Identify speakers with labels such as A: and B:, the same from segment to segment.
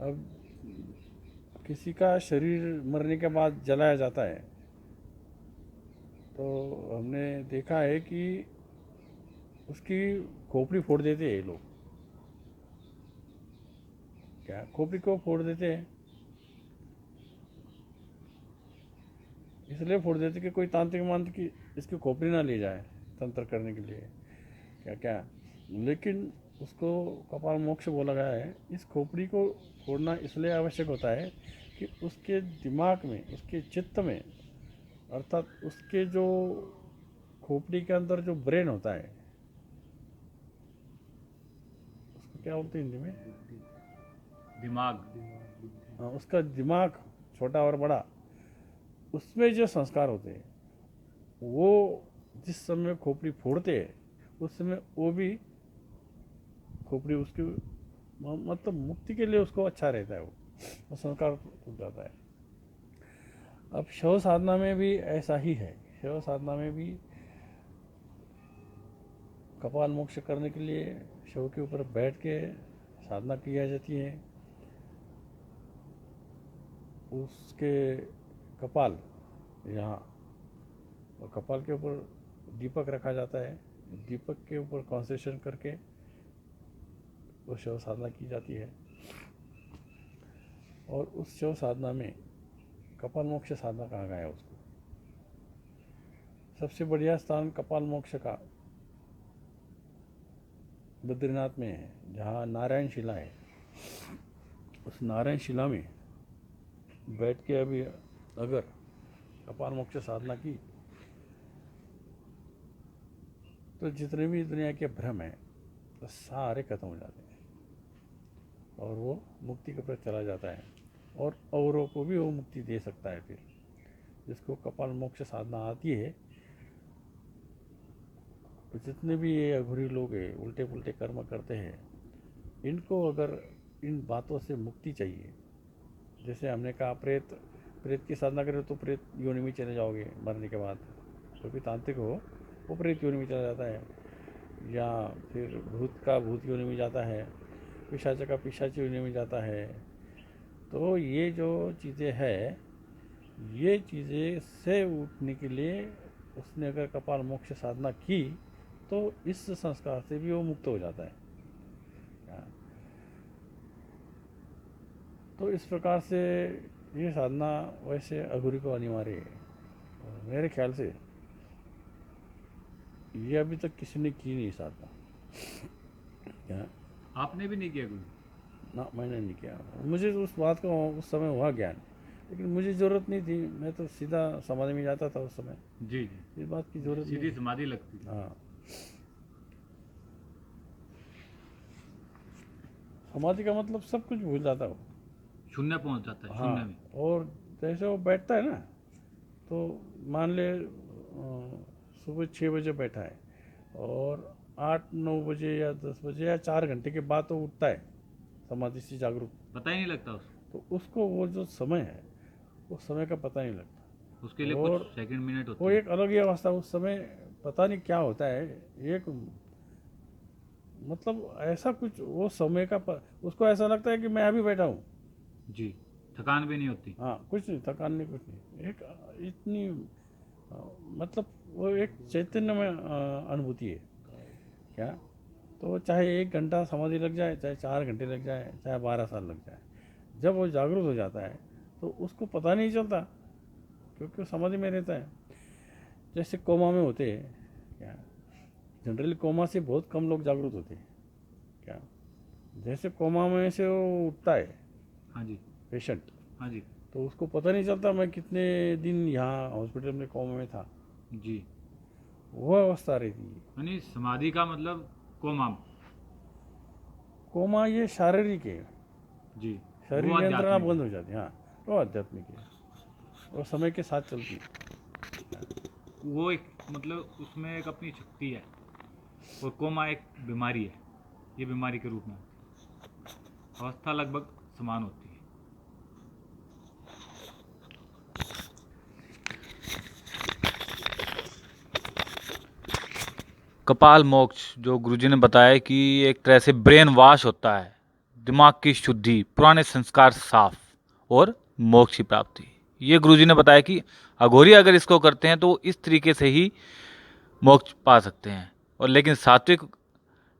A: अब किसी का शरीर मरने के बाद जलाया जाता है तो हमने देखा है कि उसकी खोपड़ी फोड़ देते हैं लोग। क्या खोपड़ी को फोड़ देते हैं? इसलिए फोड़ देते कि कोई तांत्रिक मांत्रिक इसकी खोपड़ी ना ले जाए तंत्र करने के लिए, क्या क्या। लेकिन उसको कपाल मोक्ष बोला गया है। इस खोपड़ी को फोड़ना इसलिए आवश्यक होता है कि उसके दिमाग में, उसके चित्त में, अर्थात उसके जो खोपड़ी के अंदर जो ब्रेन होता है, उसको क्या बोलते हैं हिंदी में?
B: दिमाग।
A: हाँ, उसका दिमाग छोटा और बड़ा, उसमें जो संस्कार होते हैं वो जिस समय खोपड़ी फोड़ते हैं उस समय वो भी खोपड़ी उसकी मतलब मुक्ति के लिए उसको अच्छा रहता है, वो संस्कार टूट जाता है। अब शव साधना में भी ऐसा ही है। शव साधना में भी कपाल मोक्ष करने के लिए शव के ऊपर बैठ के साधना की जाती है। उसके कपाल यहाँ और कपाल के ऊपर दीपक रखा जाता है। दीपक के ऊपर कॉन्सेंट्रेशन करके वो शव साधना की जाती है। और उस शव साधना में कपाल मोक्ष साधना कहा गया है उसको। सबसे बढ़िया स्थान कपाल मोक्ष का बद्रीनाथ में है, जहाँ नारायण शिला है। उस नारायण शिला में बैठ के अभी अगर कपाल मोक्ष साधना की तो जितने भी दुनिया के भ्रम हैं तो सारे खत्म हो जाते हैं और वो मुक्ति के प्रति चला जाता है और औरों को भी वो मुक्ति दे सकता है। फिर जिसको कपाल मोक्ष साधना आती है, तो जितने भी ये अघोरी लोग हैं, उल्टे पुल्टे कर्म करते हैं, इनको अगर इन बातों से मुक्ति चाहिए, जैसे हमने कहा प्रेत की साधना करें तो प्रेत योनि में चले जाओगे मरने के बाद। जो भी तांत्रिक हो वो प्रेत योनि में चला जाता है, या फिर भूत का भूत योनि में जाता है, पिशाच का पिशाच योनि में जाता है। तो ये जो चीज़ें हैं, ये चीज़ें से उठने के लिए उसने अगर कपाल मोक्ष साधना की तो इस संस्कार से भी वो मुक्त हो जाता है। तो इस प्रकार से ये साधना वैसे अघोरी को अनिवार्य है। मेरे ख्याल से ये अभी तक किसी ने की नहीं साधना। क्या
B: आपने भी नहीं किया गुरु?
A: ना, मैंने नहीं किया। मुझे तो उस बात का उस समय हुआ ज्ञान, लेकिन मुझे ज़रूरत नहीं थी। मैं तो सीधा समाधि में जाता था उस समय।
B: जी जी,
A: इस बात की ज़रूरत
B: सीधी
A: नहीं।
B: समाधि लगती है।
A: हाँ, समाधि का मतलब सब कुछ भूल जाता हो।
B: शून्य पहुंच जाता है,
A: हाँ,
B: शून्य में।
A: और जैसे वो बैठता है ना, तो मान ले सुबह 6 बजे बैठा है और 8-9 बजे या 10 बजे या 4 घंटे के बाद तो उठता है समाधि से जागरूक।
B: पता ही नहीं लगता उसको।
A: तो उसको वो जो समय है, वो समय का पता नहीं लगता।
B: उसके लिए
A: और
B: कुछ सेकंड मिनट
A: वो
B: होते हैं।
A: एक अलग ही अवस्था, उस समय पता नहीं क्या होता है। एक मतलब ऐसा कुछ वो समय का उसको ऐसा लगता है कि मैं अभी बैठा हूँ।
B: जी, थकान भी नहीं होती।
A: हाँ, कुछ नहीं, थकान नहीं, कुछ नहीं। एक इतनी मतलब वो एक चैतन्य में अनुभूति है। क्या तो चाहे 1 घंटा समाधि लग जाए, चाहे 4 घंटे लग जाए, चाहे 12 साल लग जाए, जब वो जागरूक हो जाता है तो उसको पता नहीं चलता, क्योंकि वो समाधि में रहता है। जैसे कोमा में होते हैं, क्या जनरली कोमा से बहुत कम लोग जागरूक होते हैं। क्या जैसे कोमा में से वो उठता है
B: हाँ जी,
A: पेशेंट,
B: हाँ जी,
A: तो उसको पता नहीं चलता मैं कितने दिन यहाँ हॉस्पिटल में कोमा में था।
B: जी।
A: वो अवस्था रहती है।
B: यानी समाधि का मतलब कोमा।
A: कोमा ये शारीरिक है,
B: जी,
A: शरीर
B: वो
A: यंत्रणा
B: आध्यात्मिक
A: बंद
B: है।
A: हो जाती है। हाँ, वो आध्यात्मिक है, वो समय के साथ चलती है।
B: वो एक मतलब उसमें एक अपनी शक्ति है, और कोमा एक बीमारी है। ये बीमारी के रूप में होती है। अवस्था लगभग समान होती है। कपाल मोक्ष जो गुरुजी ने बताया कि एक तरह से ब्रेन वॉश होता है, दिमाग की शुद्धि, पुराने संस्कार साफ और मोक्ष की प्राप्ति। ये गुरुजी ने बताया कि अघोरी अगर इसको करते हैं तो इस तरीके से ही मोक्ष पा सकते हैं। और लेकिन सात्विक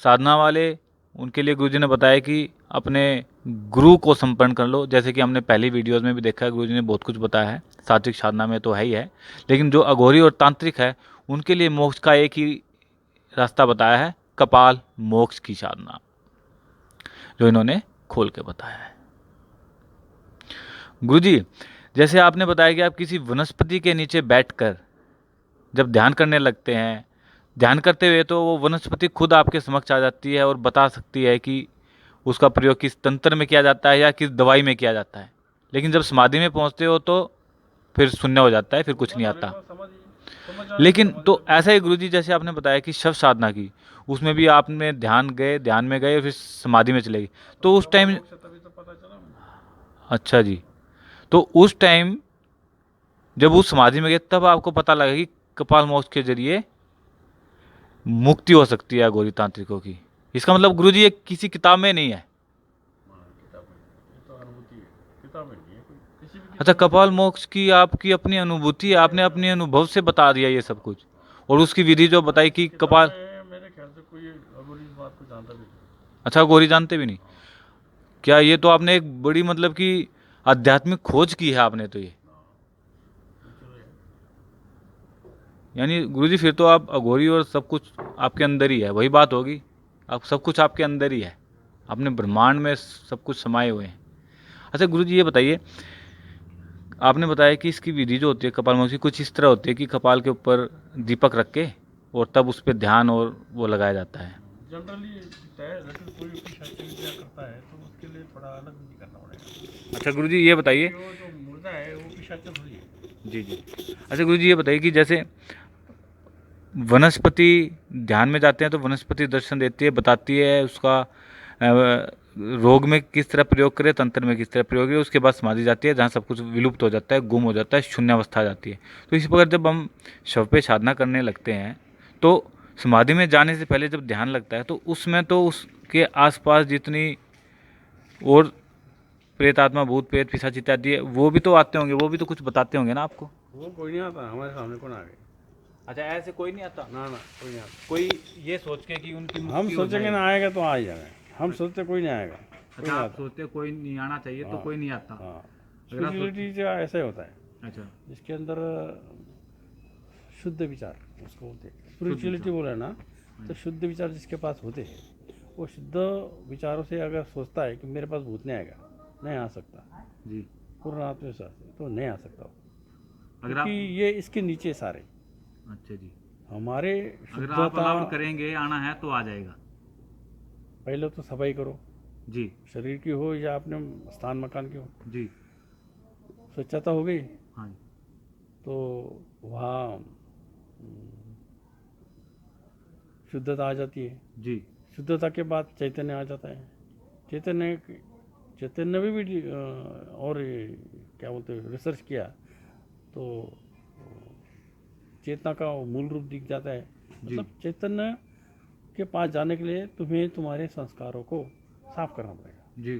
B: साधना वाले, उनके लिए गुरुजी ने बताया कि अपने गुरु को संपन्न कर लो। जैसे कि हमने पहली वीडियोस में भी देखा है, गुरुजी ने बहुत कुछ बताया है। सात्विक साधना में तो है ही है, लेकिन जो अघोरी और तांत्रिक है उनके लिए मोक्ष का एक ही रास्ता बताया है, कपाल मोक्ष की साधना, जो इन्होंने खोल के बताया है। गुरुजी, जैसे आपने बताया कि आप किसी वनस्पति के नीचे बैठकर जब ध्यान करने लगते हैं, ध्यान करते हुए तो वो वनस्पति खुद आपके समक्ष आ जाती है और बता सकती है कि उसका प्रयोग किस तंत्र में किया जाता है या किस दवाई में किया जाता है। लेकिन जब समाधि में पहुंचते हो तो फिर शून्य हो जाता है, फिर कुछ नहीं आता। लेकिन तो ऐसा ही गुरुजी, जैसे आपने बताया कि शव साधना की, उसमें भी आपने ध्यान में गए फिर समाधि में चले गए, तो उस टाइम, अच्छा जी, तो उस टाइम जब उस समाधि में गए तब आपको पता लगा कि कपाल मोक्ष के जरिए मुक्ति हो सकती है अघोरी तांत्रिकों की। इसका मतलब गुरुजी ये किसी किताब में नहीं है। अच्छा, कपाल मोक्ष की आपकी अपनी अनुभूति है, आपने अपने अनुभव से बता दिया ये सब कुछ, और उसकी विधि जो बताई कि कपाल,
A: मेरे ख्याल से कोई अघोरी इस बात को जानता भी नहीं।
B: अच्छा, गौरी जानते भी नहीं क्या? ये तो आपने एक बड़ी मतलब कि आध्यात्मिक खोज की है आपने तो ये। यानी गुरुजी फिर तो आप अघोरी और सब कुछ आपके अंदर ही है, वही बात होगी, आप सब कुछ आपके अंदर ही है, अपने ब्रह्मांड में सब कुछ समाये हुए हैं। अच्छा गुरुजी, ये बताइए, आपने बताया कि इसकी विधि जो होती है कपाल मोक्ष की, कुछ इस तरह होती है कि कपाल के ऊपर दीपक रख के और तब उस पर ध्यान और वो लगाया जाता है।
A: जनरली लेकिन कोई भी शस्त्रक्रिया करता है तो उसके लिए थोड़ा अलग भी करना पड़ेगा।
B: अच्छा गुरुजी, ये बताइए,
A: वो जो मुर्दा है वो पिशाच थोड़ी है।
B: जी जी, अच्छा गुरुजी ये बताइए कि जैसे वनस्पति ध्यान में जाते हैं तो वनस्पति दर्शन देती है, बताती है उसका रोग में किस तरह प्रयोग करे, तंत्र में किस तरह प्रयोग करे, उसके बाद समाधि जाती है जहाँ सब कुछ विलुप्त हो जाता है, गुम हो जाता है, शून्यावस्था आ जाती है। तो इसी प्रकार जब हम शव पे साधना करने लगते हैं तो समाधि में जाने से पहले जब ध्यान लगता है तो उसमें तो उसके आसपास जितनी और प्रेत आत्मा, भूत प्रेत, पिशाच इत्यादि है, वो भी तो आते होंगे, वो भी तो कुछ बताते होंगे ना आपको?
A: वो कोई नहीं आता हमारे सामने, कौन आ गए?
B: अच्छा, ऐसे कोई नहीं आता?
A: ना ना, कोई नहीं आता।
B: कोई ये सोच के कि उनकी
A: हम
B: मुक्ति हो
A: सोचेंगे
B: जाए।
A: ना आएगा तो आ ही जाएगा, हम सोचते कोई नहीं आएगा, कोई
B: अच्छा,
A: नहीं
B: आप
A: आता।
B: सोचते कोई नहीं आना चाहिए तो
A: हाँ,
B: कोई नहीं आता।
A: हाँ,
B: अगर आप
A: स्पिरिचुअलिटी जो ऐसा ही होता है,
B: अच्छा,
A: जिसके अंदर शुद्ध विचार उसको बोलते हैं।
B: विचार।
A: स्पिरिचुअलिटी बोले ना, तो शुद्ध विचार जिसके पास होते हैं, वो शुद्ध विचारों से अगर सोचता है कि मेरे पास भूत नहीं आएगा, नहीं आ सकता,
B: जी,
A: पूर्ण आत्मविश्वास है, तो नहीं आ सकता वो।
B: अगर आप,
A: क्योंकि ये इसके नीचे सारे
B: अच्छा जी,
A: हमारे
B: अगर आप
A: शुद्धता।
B: अलाउड करेंगे आना है तो आ जाएगा।
A: पहले तो सफाई करो,
B: जी
A: शरीर की हो या अपने स्थान मकान की हो,
B: जी,
A: स्वच्छता हो गई
B: हाँ जी,
A: तो वहाँ शुद्धता आ जाती है।
B: जी,
A: शुद्धता के बाद चैतन्य आ जाता है। चैतन्य चैतन्य भी और ये क्या बोलते हैं, रिसर्च किया तो चेतना का मूल रूप दिख जाता है। मतलब चैतन्य के पास जाने के लिए तुम्हें तुम्हारे संस्कारों को साफ करना पड़ेगा।
B: जी,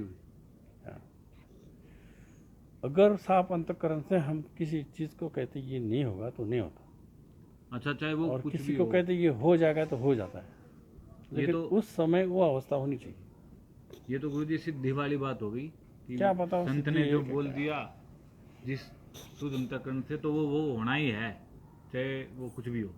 A: अगर साफ अंतःकरण से हम किसी चीज़ को कहते ये नहीं होगा तो नहीं होता,
B: अच्छा, चाहे वो
A: और
B: कुछ
A: किसी
B: भी
A: को
B: हो।
A: कहते ये हो जाएगा तो हो जाता है, लेकिन
B: तो
A: उस समय वो अवस्था होनी चाहिए।
B: ये तो गुरुजी सिद्धि वाली बात हो गई कि
A: क्या पता
B: संत
A: सिद्धि
B: ने
A: है
B: जो
A: कि
B: बोल
A: क्या।
B: दिया जिस शुद्ध अंतःकरण से, तो वो होना ही है, चाहे वो कुछ भी हो।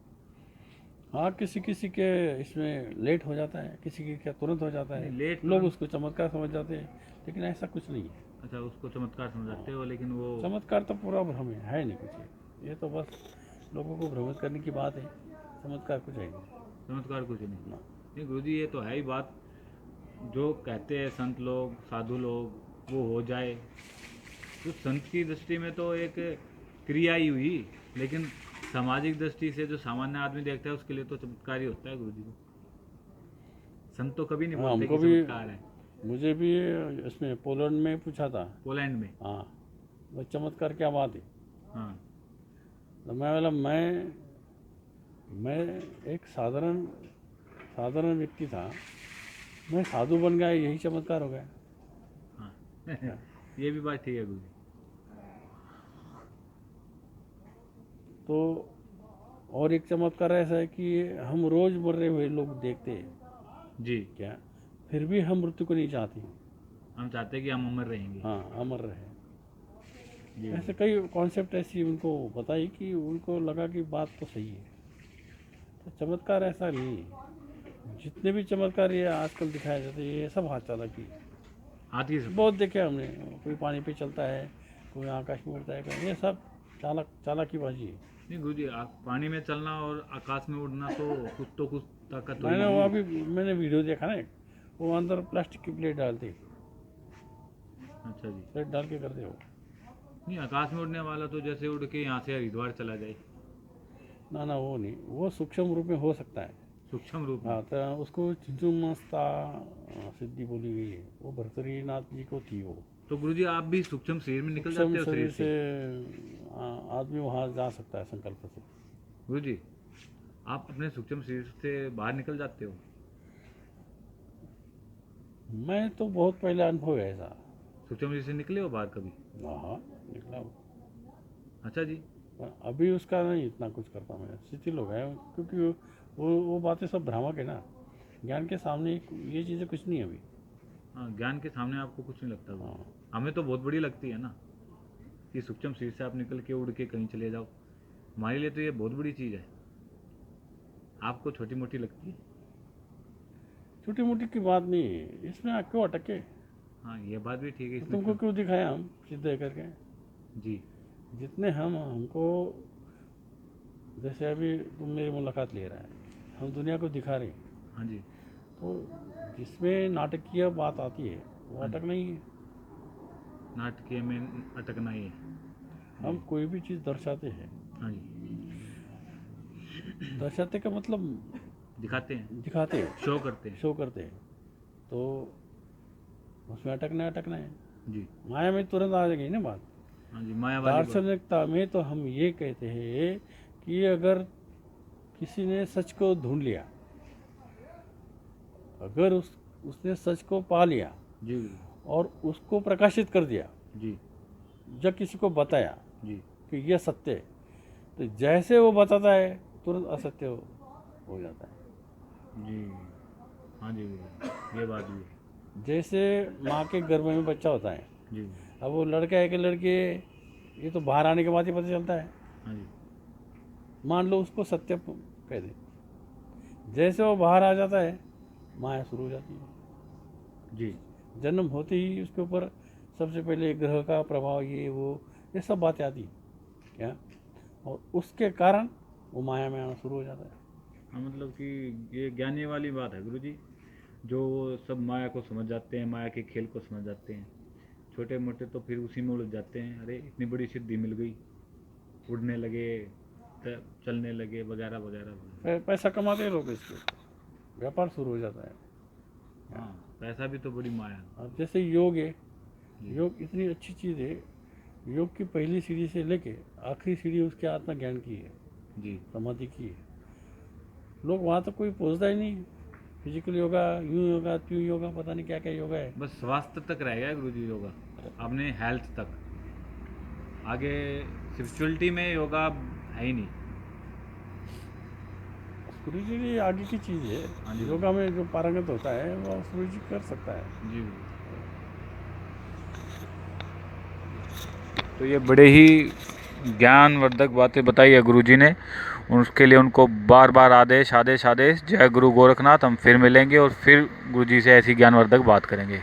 A: हाँ, किसी किसी के इसमें लेट हो जाता है, किसी के क्या तुरंत हो जाता है,
B: नहीं, लेट
A: लोग
B: तुरंत-
A: उसको चमत्कार समझ जाते हैं, लेकिन ऐसा कुछ नहीं है।
B: अच्छा, उसको चमत्कार समझते हो, लेकिन वो
A: चमत्कार तो पूरा भ्रम है नहीं कुछ, ये तो बस लोगों को भ्रमित करने की बात है, चमत्कार कुछ है नहीं।
B: चमत्कार कुछ नहीं।
A: ना।
B: नहीं गुरुजी, ये तो है ही बात, जो कहते हैं संत लोग, साधु लोग, वो हो जाए, तो संत की दृष्टि में तो एक क्रिया ही हुई, लेकिन सामाजिक दृष्टि से जो सामान्य आदमी देखता है उसके लिए तो चमत्कार ही होता है गुरुजी को। संत तो कभी नहीं
A: हाँ,
B: बोलते
A: हमको
B: कि
A: भी,
B: चमत्कार है।
A: मुझे भी इसमें पोलैंड में पूछा था।
B: पोलैंड में?
A: हाँ, वो चमत्कार क्या बात है,
B: हाँ,
A: तो मैं बोला मैं एक साधारण साधारण व्यक्ति था, मैं साधु बन गया, यही चमत्कार हो गया।
B: ये भी बात ठीक है गुरु जी।
A: तो और एक चमत्कार ऐसा है कि हम रोज मरे हुए लोग देखते हैं
B: जी,
A: क्या, फिर भी हम मृत्यु को नहीं चाहते।
B: हम चाहते हैं कि हम अमर रहेंगे।
A: हाँ, अमर रहे।
B: जी
A: ऐसे कई कॉन्सेप्ट ऐसी उनको बताई कि उनको लगा कि बात तो सही है। तो चमत्कार ऐसा नहीं है। जितने भी चमत्कार ये आजकल दिखाए जाते हैं ये सब हाथ चालाकी है।
B: आती है सब।
A: बहुत देखे हमने, कोई पानी पे चलता है, कोई आकाश में उड़ता है, ये सब चालाकी बाजी है।
B: नहीं गुरु जी, आप पानी में चलना और आकाश में उड़ना तो कुछ ताकत तो
A: मैंने वो
B: होगी।
A: अभी मैंने वीडियो देखा ना, वो अंदर प्लास्टिक की प्लेट डालते,
B: अच्छा जी।
A: प्लेट डाल के करते हो।
B: नहीं, आकाश में उड़ने वाला तो जैसे उड़ के यहाँ से हरिद्वार चला जाए।
A: ना ना, वो नहीं, वो सूक्ष्म रूप में हो सकता है।
B: सूक्ष्म रूप में।
A: हाँ, तो उसको चिंचुमस्ता सिद्धि बोली गई है, वो भर्तरीनाथ जी को थी वो।
B: तो गुरु जी, आप भी सूक्ष्म शरीर में निकल जाते
A: सूक्ष्म
B: हो
A: शरीर
B: शरीर
A: से
B: से।
A: आदमी वहाँ जा सकता है संकल्प से।
B: गुरु जी, आप अपने सूक्ष्म शरीर से बाहर निकल जाते हो।
A: मैं तो बहुत पहले अनुभव है ऐसा।
B: सूक्ष्म शरीर से निकले हो बाहर कभी?
A: हाँ, निकला हूँ।
B: अच्छा जी।
A: पर अभी उसका नहीं इतना कुछ करता मैं, शिथिल हो गया, क्योंकि वो बातें सब भ्रामक है ना। ज्ञान के सामने ये चीज़ें कुछ नहीं है अभी।
B: हाँ, ज्ञान के सामने आपको कुछ नहीं लगता गुरु।
A: हाँ,
B: हमें तो बहुत बड़ी लगती है ना कि सूक्ष्म शरीर से आप निकल के उड़ के कहीं चले जाओ। हमारे लिए तो ये बहुत बड़ी चीज़ है। आपको छोटी मोटी लगती है।
A: छोटी मोटी की बात नहीं है इसमें, आप क्यों अटके?
B: हाँ, ये बात भी ठीक है
A: तो
B: इसमें।
A: तुमको क्यों दिखाया हम सीधे करके?
B: जी
A: जितने हमको, जैसे अभी तुम मेरी मुलाकात ले रहा है, हम दुनिया को दिखा रहे हैं,
B: हाँ जी।
A: तो जिसमें नाटकीय बात आती है वो अटक नहीं है।
B: नाटकीय में अटकना ही है।
A: हम कोई भी चीज़ दर्शाते हैं,
B: हाँ जी।
A: दर्शाते का मतलब
B: दिखाते हैं,
A: दिखाते हैं,
B: शो करते हैं।
A: शो करते हैं, तो उसमें अटकना है।
B: जी
A: माया में तुरंत आ जाएगी ना बात।
B: हाँ जी, मायावादी बात।
A: दार्शनिकता में तो हम ये कहते हैं कि अगर किसी ने सच को ढूंढ लिया, अगर उसने सच को पा लिया
B: जी
A: और उसको प्रकाशित कर दिया,
B: जी
A: जब किसी को बताया
B: जी
A: कि यह सत्य है, तो जैसे वो बताता है तुरंत असत्य हो जाता है।
B: जी। हाँ जी गुरु, ये बात भी है।
A: जैसे माँ के गर्भ में बच्चा होता है,
B: जी
A: अब वो लड़का है कि लड़की है, ये तो बाहर आने के बाद ही पता चलता है।
B: हाँ जी।
A: मान लो उसको सत्य कह दे, जैसे वो बाहर आ जाता है माया शुरू हो जाती है।
B: जी
A: जन्म होते ही उसके ऊपर सबसे पहले ग्रह का प्रभाव, ये सब बातें आती हैं क्या, और उसके कारण वो माया में आना शुरू हो जाता है।
B: हाँ, मतलब कि ये ज्ञानी वाली बात है गुरु जी। जो सब माया को समझ जाते हैं, माया के खेल को समझ जाते हैं, छोटे मोटे तो फिर उसी में उलझ जाते हैं। अरे इतनी बड़ी सिद्धि मिल गई, उड़ने लगे, चलने लगे, वगैरह वगैरह वगैरह।
A: पैसा कमाते हैं लोग, इसके व्यापार शुरू हो जाता है।
B: हाँ, पैसा भी तो बड़ी माया है।
A: अब जैसे योग है,
B: जी।
A: योग इतनी अच्छी चीज़ है, योग की पहली सीढ़ी से लेके आखिरी सीढ़ी उसके आत्मा ज्ञान की है,
B: जी
A: समाधि की है। लोग वहाँ तक कोई पहुँचता ही नहीं। फिजिकल योगा, यूँ योगा, त्यों योगा, पता नहीं क्या क्या योगा है।
B: बस स्वास्थ्य तक रह गया गुरु जी योगा, अपने हेल्थ तक। आगे स्पिरिचुअलिटी में योगा है ही नहीं।
A: गुरु जी आगे की चीज़
B: हाँ
A: है,
B: जी।
A: योगा में जो पारंगत होता है वो गुरु जी कर सकता है।
B: जी। तो ये बड़े ही ज्ञानवर्धक बातें बताई है गुरु जी ने। उसके लिए उनको बार बार आदेश आदेश आदेश। जय गुरु गोरखनाथ। हम फिर मिलेंगे और फिर गुरु जी से ऐसी ज्ञानवर्धक बात करेंगे।